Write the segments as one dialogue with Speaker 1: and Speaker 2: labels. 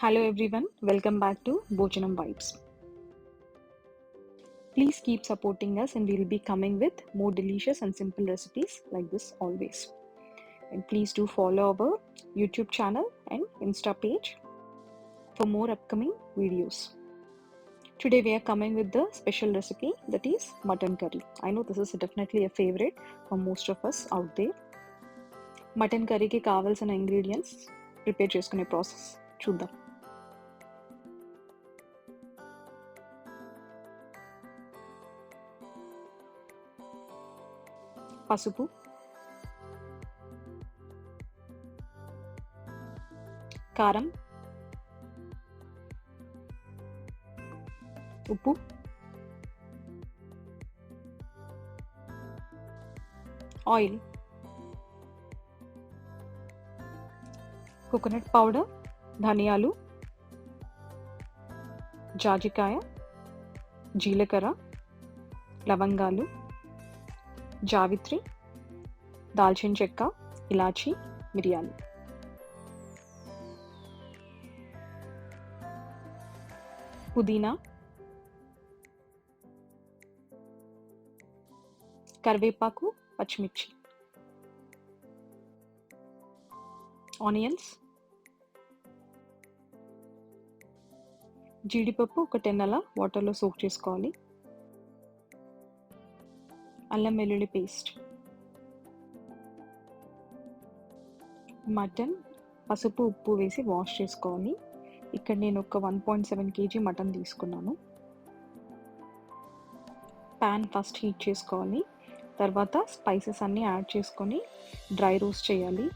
Speaker 1: Hello everyone, welcome back to Bhojanam Vibes. Please keep supporting us and we'll be coming with more delicious and simple recipes like this always. And please do follow our YouTube channel and Insta page for more upcoming videos. Today we are coming with the special recipe that is mutton curry. I know this is definitely a favorite for most of us out there. Mutton curry ki kavalsina ingredients prepare cheskune process చూద్దాం. పసుపు, కారం, ఉప్పు, oil, coconut powder, ధనియాలు, జాజికాయ, జీలకర్ర, లవంగాలు, జావిత్రి, దాల్చిన చెక్క, ఇలాచి, మిరియాలు. పుదీనా, కరివేపాకు, పచ్చిమిర్చి, ఆనియన్స్, జీడిపప్పు ఒక 10 అలా వాటర్లో సోక్ చేసుకోవాలి. అల్లం వెల్లుల్లి పేస్ట్, మటన్ పసుపు ఉప్పు వేసి వాష్ చేసుకోవాలి. ఇక్కడ నేను ఒక 1.7 kg మటన్ తీసుకున్నాను. ప్యాన్ ఫస్ట్ హీట్ చేసుకోవాలి. తర్వాత స్పైసెస్ అన్నీ యాడ్ చేసుకొని డ్రై రోస్ట్ చేయాలి.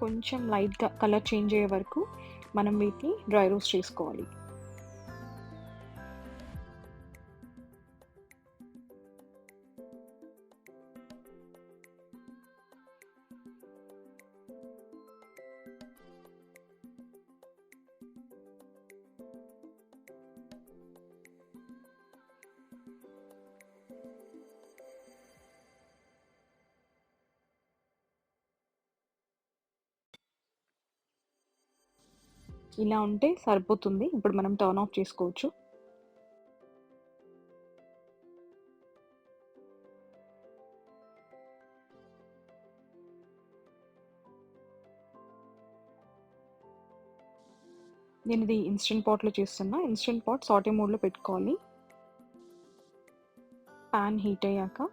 Speaker 1: కొంచెం లైట్గా కలర్ చేంజ్ అయ్యే వరకు మనం వీటిని డ్రై రోస్ట్ చేసుకోవాలి. ఇలా ఉంటే సరిపోతుంది. ఇప్పుడు మనం టర్న్ ఆఫ్ చేసుకోవచ్చు. నేను ఇది ఇన్స్టెంట్ పాట్లో చేస్తున్నా. ఇన్స్టెంట్ పాట్ సాటే మోడ్లో పెట్టుకోవాలి. ప్యాన్ హీట్ అయ్యాక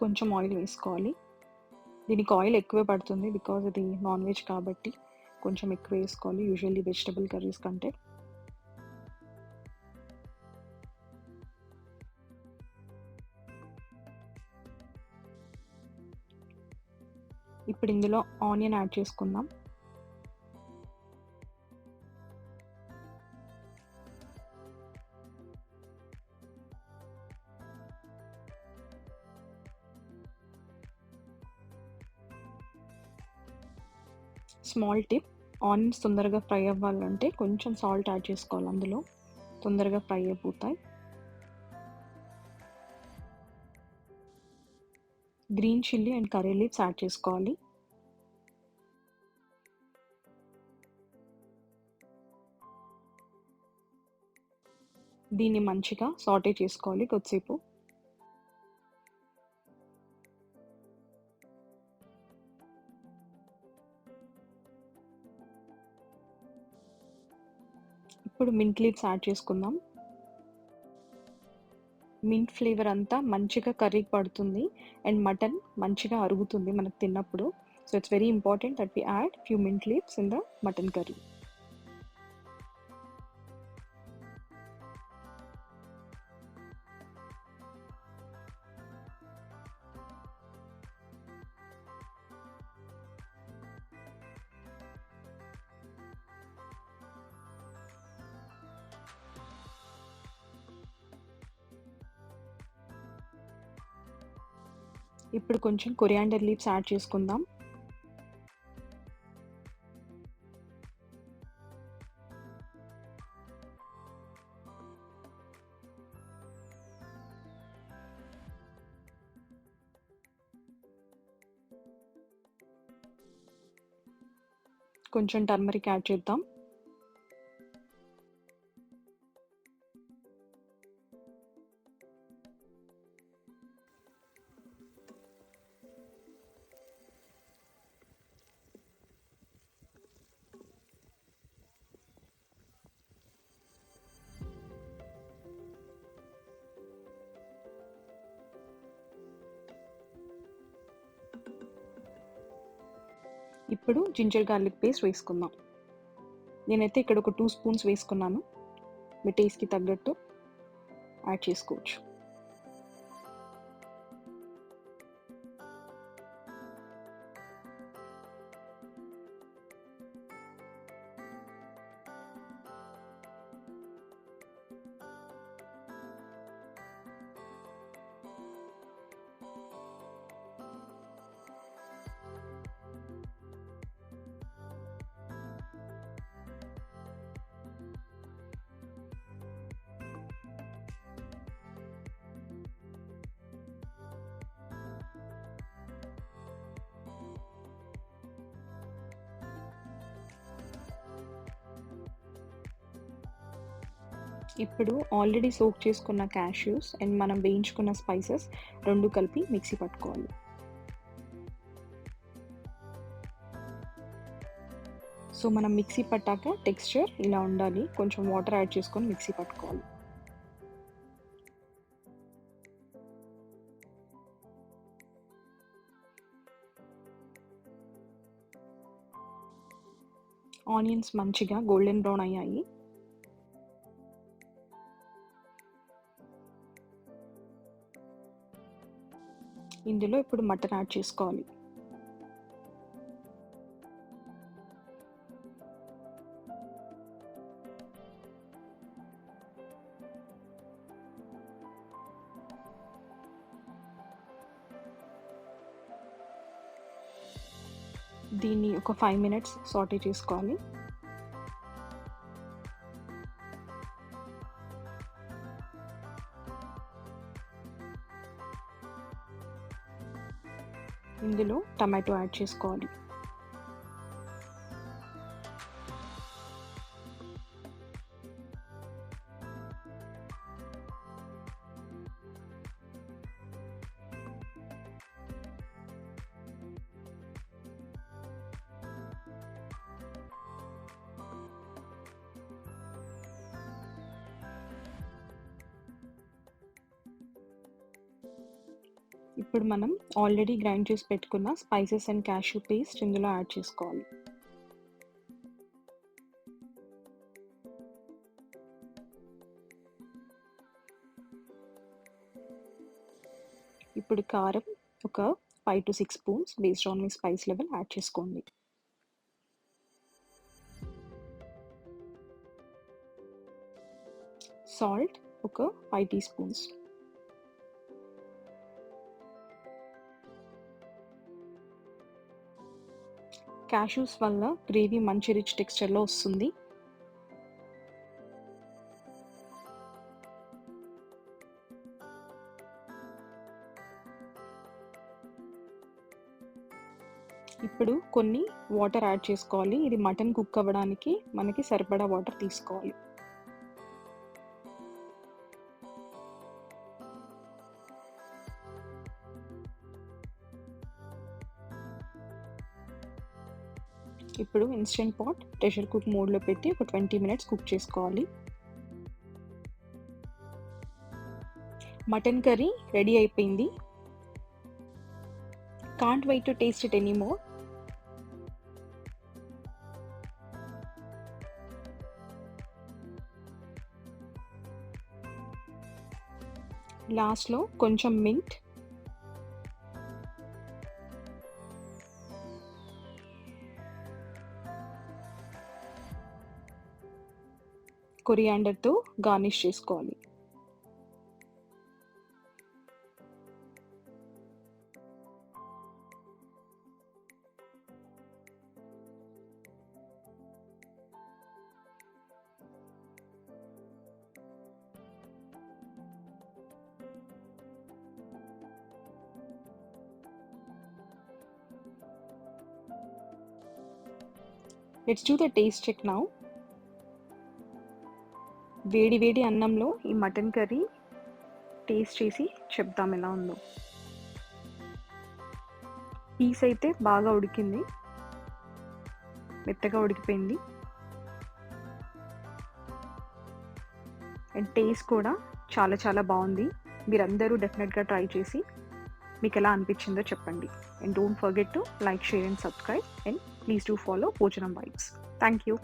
Speaker 1: కొంచెం ఆయిల్ వేసుకోవాలి. దీనికి ఆయిల్ ఎక్కువే పడుతుంది బికాజ్ ఇది నాన్ వెజ్ కాబట్టి కొంచెం ఎక్కువ వేసుకోవాలి యూజువల్లీ వెజిటబుల్ కర్రీస్ కంటే. ఇప్పుడు ఇందులో ఆనియన్ యాడ్ చేసుకుందాం. స్మాల్ టిప్, ఆనియన్స్ తొందరగా ఫ్రై అవ్వాలంటే కొంచెం సాల్ట్ యాడ్ చేసుకోవాలి. అందులో తొందరగా ఫ్రై అయిపోతాయి. Green chilli and curry leaves add చేసుకోవాలి. దీన్ని మంచిగా సాటే చేసుకోవాలి కొద్దిసేపు. ఇప్పుడు మింట్ లీవ్స్ యాడ్ చేసుకుందాం. మింట్ ఫ్లేవర్ అంతా మంచిగా కర్రీకి పడుతుంది అండ్ మటన్ మంచిగా అరుగుతుంది మనకు తిన్నప్పుడు. So it's very important that we add few mint leaves in the mutton curry. ఇప్పుడు కొంచెం కొరియాండర్ లీవ్స్ యాడ్ చేసుకుందాం. కొంచెం టర్మరిక్ యాడ్ చేద్దాం. ఇప్పుడు జింజర్ గార్లిక్ పేస్ట్ వేసుకుందాం. నేనైతే ఇక్కడ ఒక 2 స్పూన్స్ వేసుకున్నాను. మీ టేస్ట్కి తగ్గట్టు యాడ్ చేసుకోవచ్చు. ఇప్పుడు ఆల్రెడీ సోక్ చేసుకున్న క్యాష్యూస్ అండ్ మనం వేయించుకున్న స్పైసెస్ 2 కలిపి మిక్సీ పట్టుకోవాలి. సో మనం మిక్సీ పట్టాక టెక్స్చర్ ఇలా ఉండాలి. కొంచెం వాటర్ యాడ్ చేసుకొని మిక్సీ పట్టుకోవాలి. ఆనియన్స్ మంచిగా గోల్డెన్ బ్రౌన్ అయ్యాయి. ఇందులో ఇప్పుడు మటన్ యాడ్ చేసుకోవాలి. దీన్ని ఒక 5 మినిట్స్ సాటే చేసుకోవాలి. ఇందులో టమాటో యాడ్ చేసుకోవాలి. ఇప్పుడు మనం ఆల్రెడీ గ్రైండ్ చేసి పెట్టుకున్న స్పైసెస్ అండ్ క్యాష్యూ పేస్ట్ ఇందులో యాడ్ చేసుకోవాలి. ఇప్పుడు కారం ఒక 5 to 6 spoons based on me spice level add చేసుకోండి. సాల్ట్ ఒక 5 టీ స్పూన్స్. క్యాష్యూస్ వల్ల గ్రేవీ మంచి రిచ్ టెక్స్చర్లో వస్తుంది. ఇప్పుడు కొన్ని వాటర్ యాడ్ చేసుకోవాలి. ఇది మటన్ కుక్ అవ్వడానికి మనకి సరిపడా వాటర్ తీసుకోవాలి. ఇప్పుడు ఇన్స్టెంట్ పాట్ ప్రెషర్ కుక్ మోడ్లో పెట్టి ఒక 20 మినిట్స్ కుక్ చేసుకోవాలి. మటన్ కర్రీ రెడీ అయిపోయింది. Can't wait to taste it anymore. లాస్ట్లో కొంచెం మింట్, కొరియాండర్తో గార్నిష్ చేసుకోవాలి. Let's do the taste check now. వేడి వేడి అన్నంలో ఈ మటన్ కర్రీ టేస్ట్ చేసి చెప్దాం ఎలా ఉందో. పీస్ అయితే బాగా ఉడికింది, మెత్తగా ఉడికిపోయింది. అండ్ టేస్ట్ కూడా చాలా చాలా బాగుంది. మీరందరూ డెఫినెట్గా ట్రై చేసి మీకు ఎలా అనిపించిందో చెప్పండి. And don't forget to like, share and subscribe. And please do follow భోజనం వైబ్స్. Thank you.